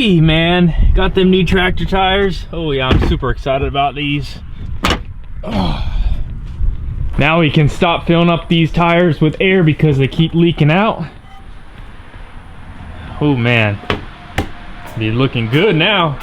Woo-wee, man. Got them new tractor tires. Oh yeah, I'm super excited about these. Oh. Now we can stop filling up these tires with air because they keep leaking out. Oh man, they're looking good now.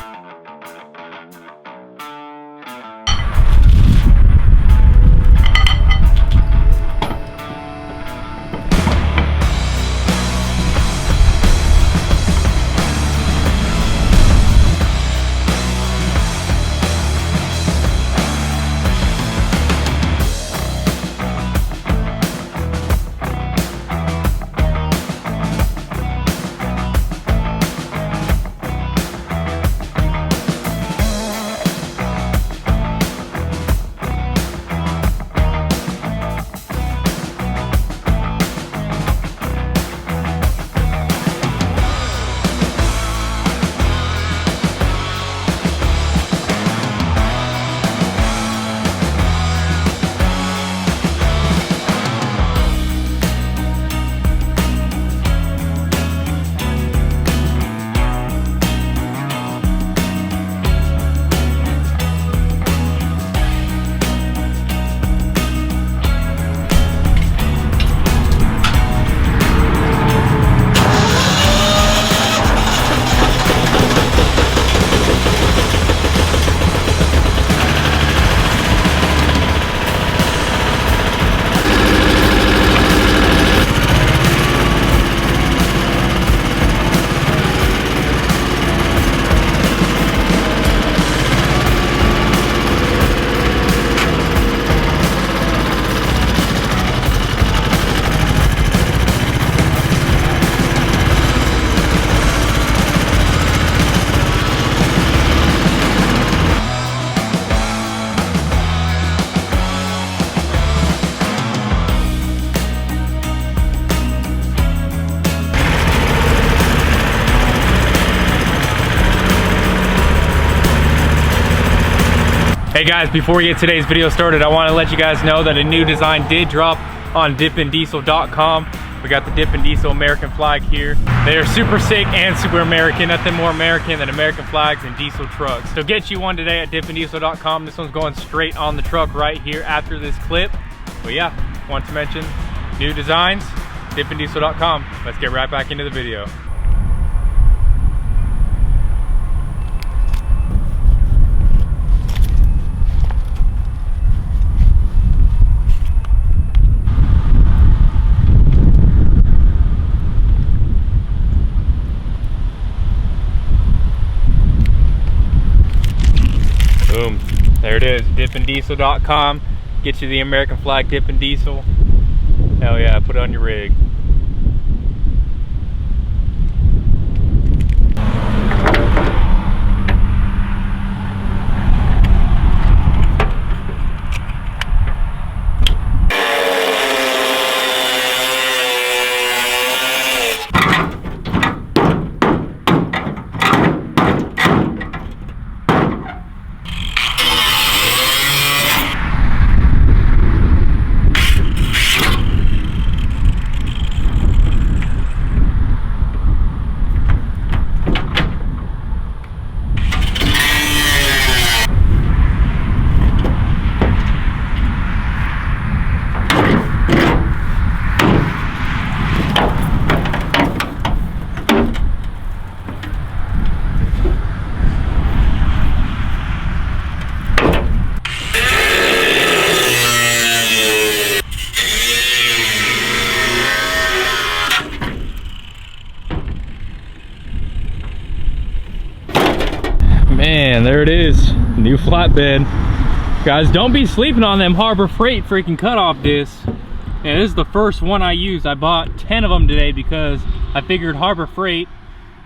Hey guys, before we get today's video started, I want to let you guys know that a new design did drop on DippinDiesel.com. We got the Dippin Diesel American flag here. They are super sick and super American. Nothing more American than American flags and diesel trucks. So get you one today at DippinDiesel.com. This one's going straight on the truck right here after this clip. But yeah, want to mention new designs, DippinDiesel.com. Let's get right back into the video. Boom, there it is, DippinDiesel.com. Get you the American flag Dippin Diesel. Hell yeah, put it on your rig. Man, there it is, new flatbed. Guys, don't be sleeping on them Harbor Freight freaking cutoff discs. And this is the first one I used. I bought 10 of them today because I figured Harbor Freight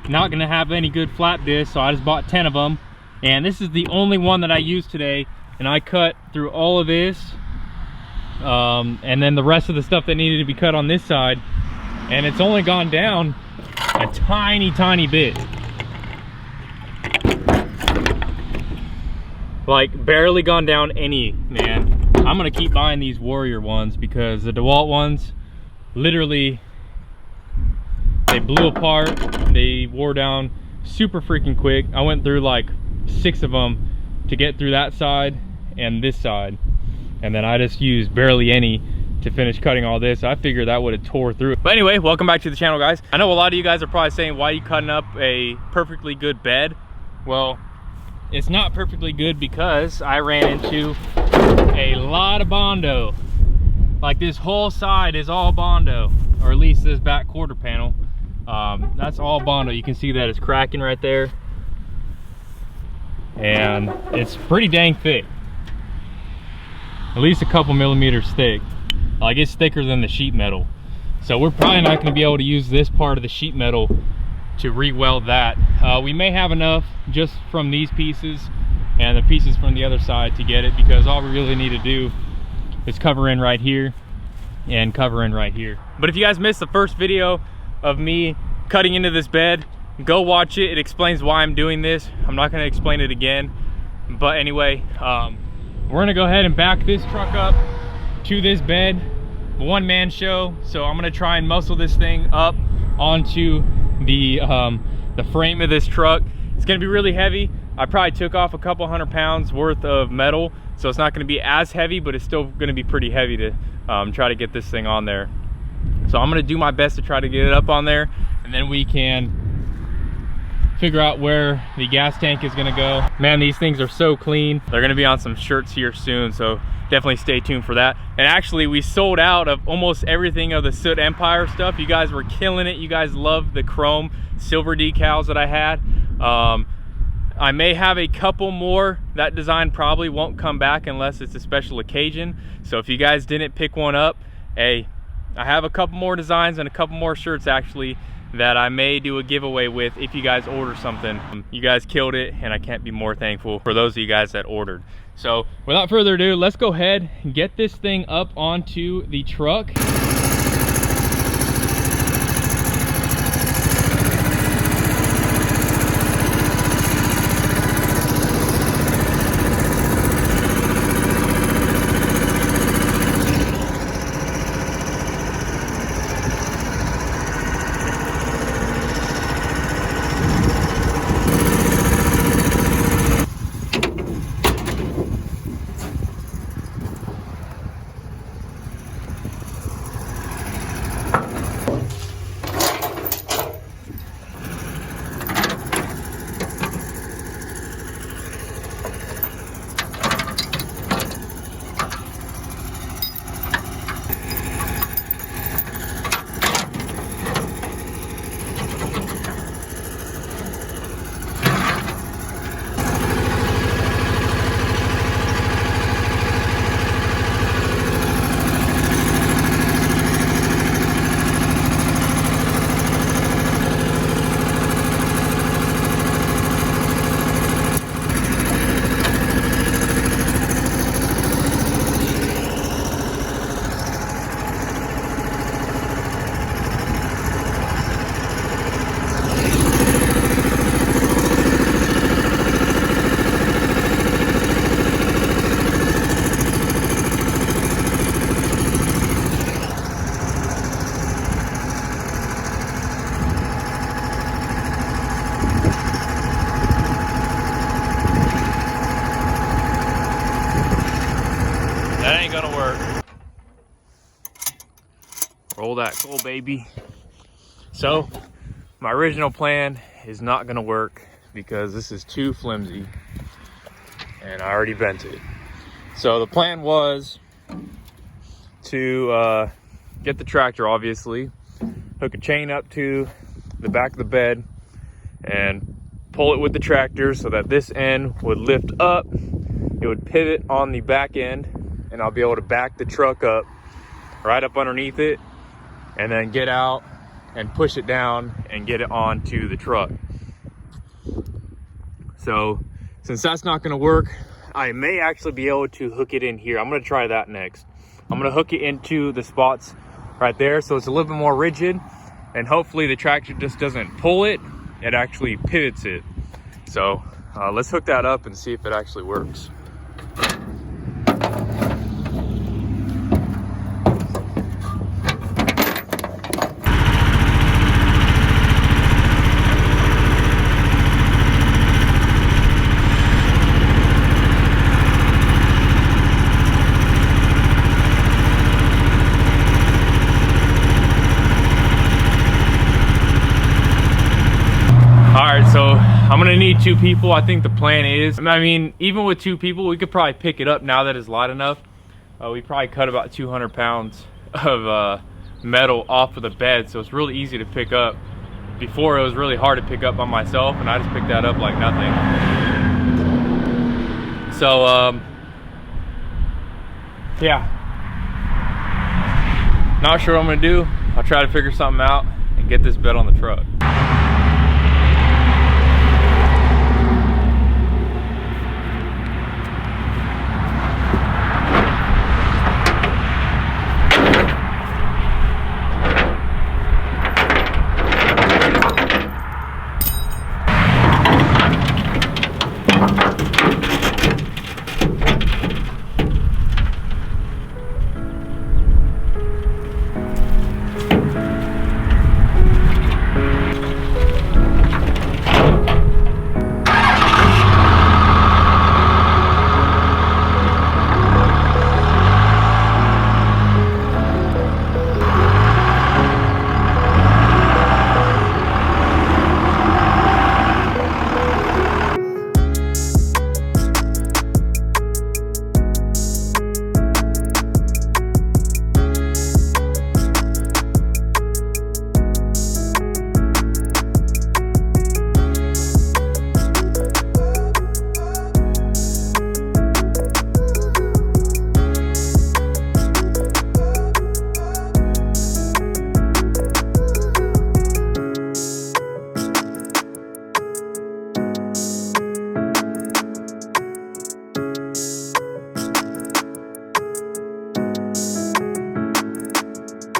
not gonna have any good flat discs, so I just bought 10 of them. And this is the only one that I used today, and I cut through all of this, and then the rest of the stuff that needed to be cut on this side, and it's only gone down a tiny bit. Like barely gone down any, man. I'm gonna keep buying these Warrior ones because the DeWalt ones, literally, they blew apart, they wore down super freaking quick. I went through like 6 of them to get through that side and this side, and then I just used barely any to finish cutting all this. I figured that would have tore through. But anyway, welcome back to the channel, guys. I know a lot of you guys are probably saying, why are you cutting up a perfectly good bed? Well, it's not perfectly good because I ran into a lot of Bondo. Like, this whole side is all Bondo, or at least this back quarter panel. That's all Bondo. You can see that it's cracking right there, and it's pretty dang thick, at least a couple millimeters thick. Like, it's thicker than the sheet metal. So we're probably not going to be able to use this part of the sheet metal to re-weld that. We may have enough just from these pieces and the pieces from the other side to get it, because all we really need to do is cover in right here and cover in right here. But if you guys missed the first video of me cutting into this bed, go watch it. It explains why I'm doing this. I'm not going to explain it again. But anyway, we're going to go ahead and back this truck up to this bed. One-man show, so I'm gonna try and muscle this thing up onto the frame of this truck. It's gonna be really heavy. I probably took off a couple 100 pounds worth of metal, so it's not gonna be as heavy, but it's still gonna be pretty heavy to try to get this thing on there. So I'm gonna do my best to try to get it up on there, and then we can figure out where the gas tank is gonna go. Man, these things are so clean. They're gonna be on some shirts here soon, so definitely stay tuned for that. And actually, we sold out of almost everything of the Soot Empire stuff. You guys were killing it. You guys loved the chrome silver decals that I had. I may have a couple more. That design probably won't come back unless it's a special occasion. So if you guys didn't pick one up, hey, I have a couple more designs and a couple more shirts actually that I may do a giveaway with if you guys order something. You guys killed it, and I can't be more thankful for those of you guys that ordered. So without further ado, let's go ahead and get this thing up onto the truck. Roll that coal, baby. So my original plan is not gonna work because this is too flimsy and I already bent it. So the plan was to get the tractor, obviously, hook a chain up to the back of the bed and pull it with the tractor so that this end would lift up, it would pivot on the back end, and I'll be able to back the truck up right up underneath it and then get out and push it down and get it onto the truck. So since that's not going to work, I may actually be able to hook it in here. I'm going to try that next. I'm going to hook it into the spots right there so it's a little bit more rigid, and hopefully the tractor just doesn't pull it, it actually pivots it. So let's hook that up and see if it actually works. gonna need 2 people. I think the plan is, I mean, even with 2 people, we could probably pick it up now that it's light enough. We probably cut about 200 pounds of metal off of the bed, so it's really easy to pick up. Before, it was really hard to pick up by myself, and I just picked that up like nothing. So, yeah. Not sure what I'm gonna do. I'll try to figure something out and get this bed on the truck.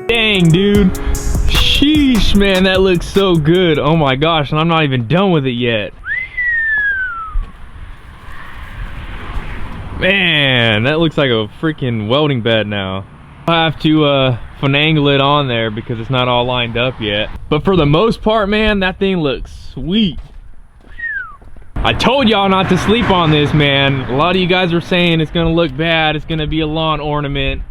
Dang, dude. Sheesh, man, that looks so good. Oh my gosh, and I'm not even done with it yet. Man, that looks like a freaking welding bed now. I have to finagle it on there because it's not all lined up yet. But for the most part, man, that thing looks sweet. I told y'all not to sleep on this, man. A lot of you guys were saying it's gonna look bad, it's gonna be a lawn ornament.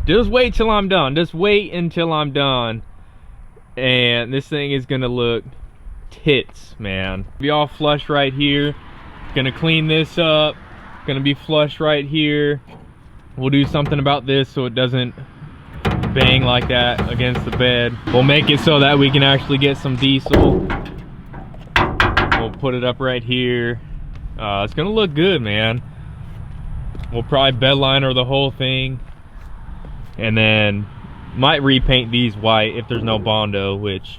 Just wait till I'm done. Just wait until I'm done. And this thing is gonna look tits, man. Be all flush right here. Gonna clean this up. Gonna be flush right here. We'll do something about this so it doesn't bang like that against the bed. We'll make it so that we can actually get some diesel. We'll put it up right here. It's gonna look good, man. We'll probably bed liner the whole thing. And then might repaint these white if there's no Bondo, which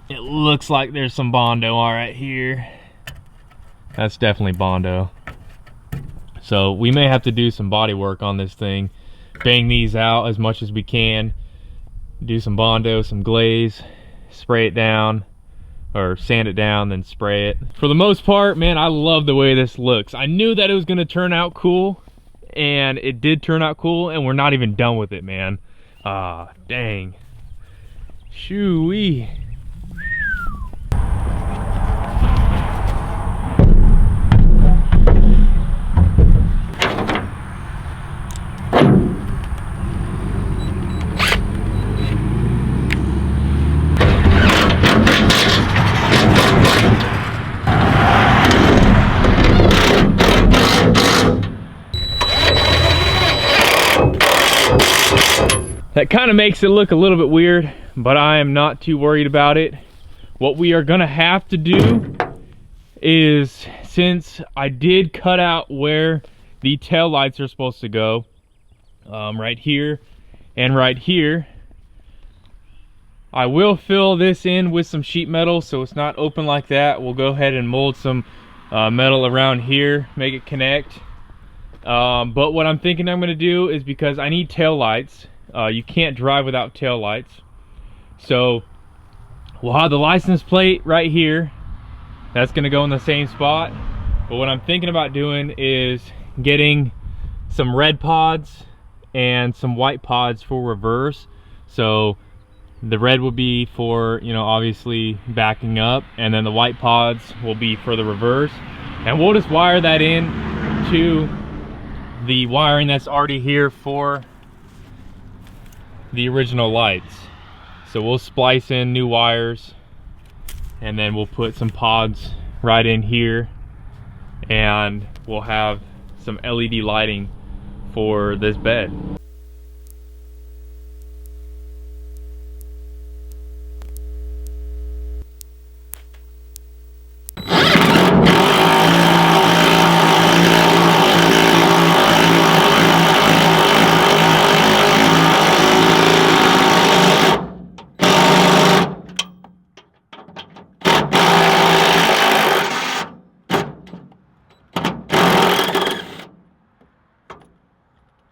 it looks like there's some Bondo all right here. That's definitely Bondo. So we may have to do some body work on this thing. Bang these out as much as we can. Do some Bondo, some glaze, spray it down, or sand it down, then spray it. For the most part, man, I love the way this looks. I knew that it was gonna turn out cool. And it did turn out cool, and we're not even done with it, man. Ah, dang. Shoo-wee. That kind of makes it look a little bit weird, but I am not too worried about it. What we are gonna have to do is, since I did cut out where the tail lights are supposed to go, right here and right here, I will fill this in with some sheet metal so it's not open like that. We'll go ahead and mold some metal around here, make it connect. But what I'm thinking I'm gonna do is, because I need tail lights, you can't drive without tail lights, so we'll have the license plate right here. That's gonna go in the same spot. But what I'm thinking about doing is getting some red pods and some white pods for reverse. So the red will be for, you know, obviously backing up, and then the white pods will be for the reverse. And we'll just wire that in to the wiring that's already here for the original lights. So we'll splice in new wires and then we'll put some pods right in here, and we'll have some LED lighting for this bed.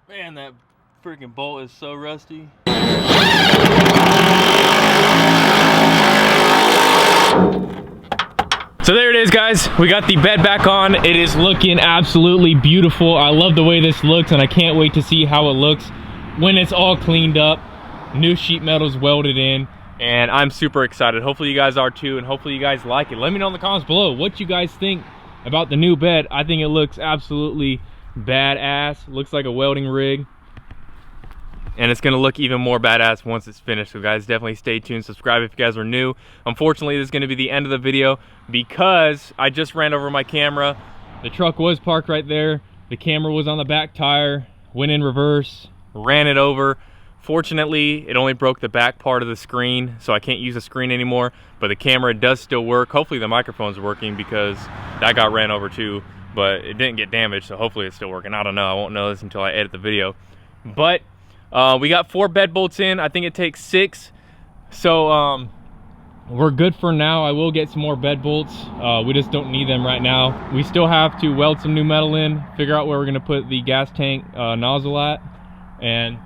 Man, that freaking bolt is so rusty. So there it is, guys. We got the bed back on. It is looking absolutely beautiful. I love the way this looks, and I can't wait to see how it looks when it's all cleaned up. New sheet metal's welded in, and I'm super excited. Hopefully you guys are too, and hopefully you guys like it. Let me know in the comments below what you guys think about the new bed. I think it looks absolutely badass. Looks like a welding rig, and it's gonna look even more badass once it's finished. So guys, definitely stay tuned, subscribe if you guys are new. Unfortunately, this is gonna be the end of the video because I just ran over my camera. The truck was parked right there, the camera was on the back tire, went in reverse, ran it over. Fortunately, it only broke the back part of the screen, so I can't use the screen anymore, but the camera does still work. Hopefully the microphone's working because that got ran over too, but it didn't get damaged, so hopefully it's still working. I don't know, I won't know this until I edit the video. But we got 4 bed bolts in. I think it takes 6, so we're good for now. I will get some more bed bolts. We just don't need them right now. We still have to weld some new metal in, figure out where we're gonna put the gas tank nozzle at, and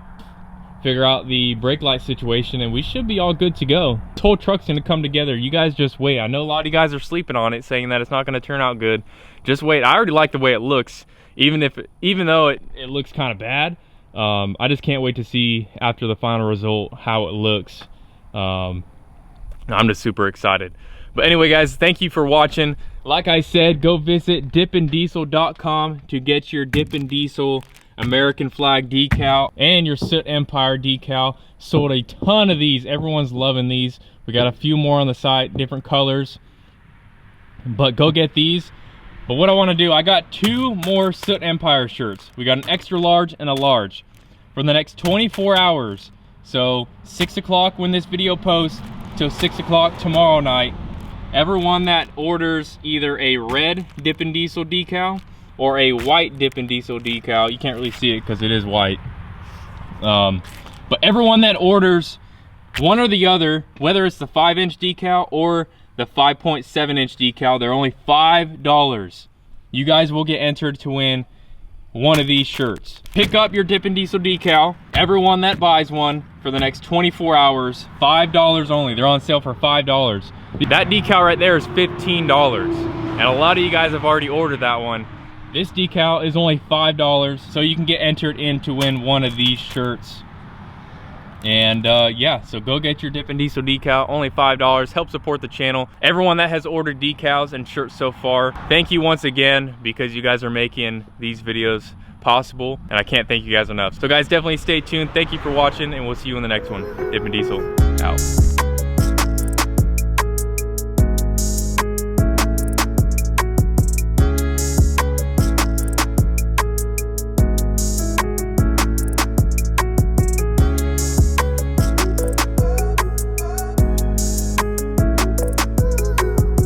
figure out the brake light situation, and we should be all good to go. This whole truck's gonna come together. You guys just wait. I know a lot of you guys are sleeping on it, saying that it's not gonna turn out good. Just wait. I already like the way it looks, even though it looks kind of bad. I just can't wait to see after the final result how it looks. I'm just super excited. But anyway, guys, thank you for watching. Like I said, go visit dippindiesel.com to get your Dippin Diesel American flag decal and your Soot Empire decal. Sold a ton of these. Everyone's loving these. We got a few more on the site, different colors, but go get these. But what I want to do, I got 2 more Soot Empire shirts. We got an extra large and a large for the next 24 hours. So 6 o'clock when this video posts till 6 o'clock tomorrow night. Everyone that orders either a red Dippin Diesel decal or a white Dippin Diesel decal, you can't really see it because it is white. But everyone that orders one or the other, whether it's the 5-inch decal or the 5.7-inch decal, they're only $5. You guys will get entered to win one of these shirts. Pick up your Dippin Diesel decal. Everyone that buys one for the next 24 hours, $5 only. They're on sale for $5. That decal right there is $15, and a lot of you guys have already ordered that one. This decal is only $5, so you can get entered in to win one of these shirts. And yeah, so go get your Dippin Diesel decal, only $5. Help support the channel. Everyone that has ordered decals and shirts so far, thank you once again, because you guys are making these videos possible, and I can't thank you guys enough. So guys, definitely stay tuned. Thank you for watching, and we'll see you in the next one. Dippin Diesel out.